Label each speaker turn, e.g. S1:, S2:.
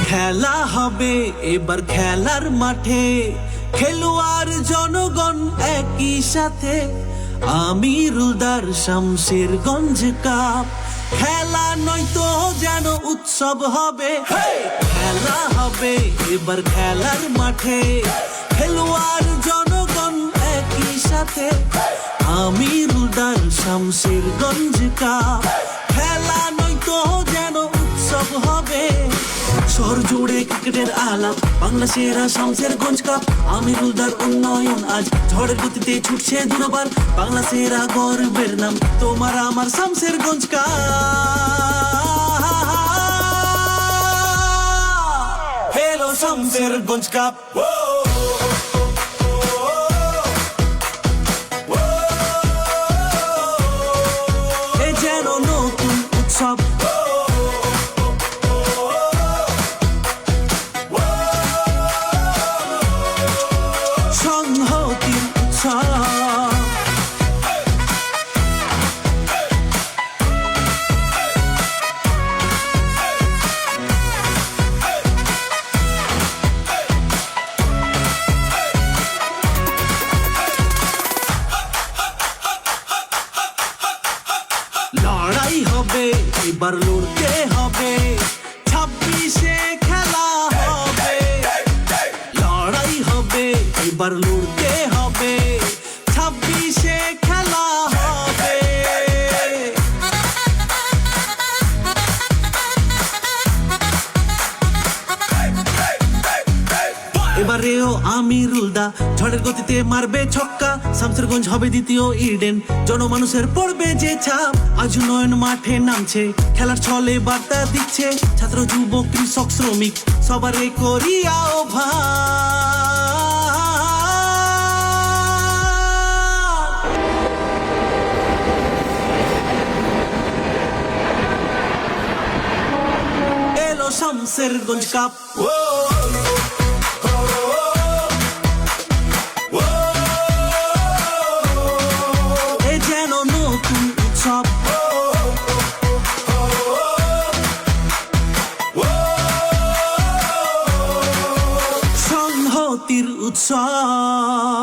S1: খেলা হবে এবার খেলার মাঠে, খেলোয়াড় জনগণ একই সাথে। আমিরুলদার শামশেরগঞ্জ কাপ, খেলা নয়তো যেন উৎসব হবে। খেলা হবে এবার খেলার মাঠে, খেলোয়াড় জনগণ একই সাথে। আমিরুলদার শামশেরগঞ্জ কাপ, খেলা নয়তো যেন উৎসব হবে। শহর জুড়ে ক্রিকেটের আলাপ, বাংলা সেরা শামশেরগঞ্জ কাপ। আমিরুলদার উন্নয়ন আজ ঝড়ের গতিতে ছুটছে দুরাবার। বাংলা সেরা গর্বের নাম তোমার আমার Shamsherganj cup. Hello Shamsherganj cup. এ যেন নতুন উৎসব, সংহতির উৎসব। লড়াই হবে এবার লড়তে হবে, 26-এ খেলা হবে। লড়াই হবে এবার লড়তে হবে, 26-এ খেলা হবে। এবারেও আমিরুলদা ঝড়ের গতিতে মারবে ছক্কা। শামশেরগঞ্জ হবে দ্বিতীয় ইডেন, জনমানুষের পড়বে যে ছাপ। আজ উন্নয়ন মাঠে নামছে, খেলার ছলে বার্তা দিচ্ছে। ছাত্র যুবক কৃষক শ্রমিক সবারে করিয়া এলো শামশেরগঞ্জ কাপ। এ যেন নতুন উৎসব, সংহতির উৎসব।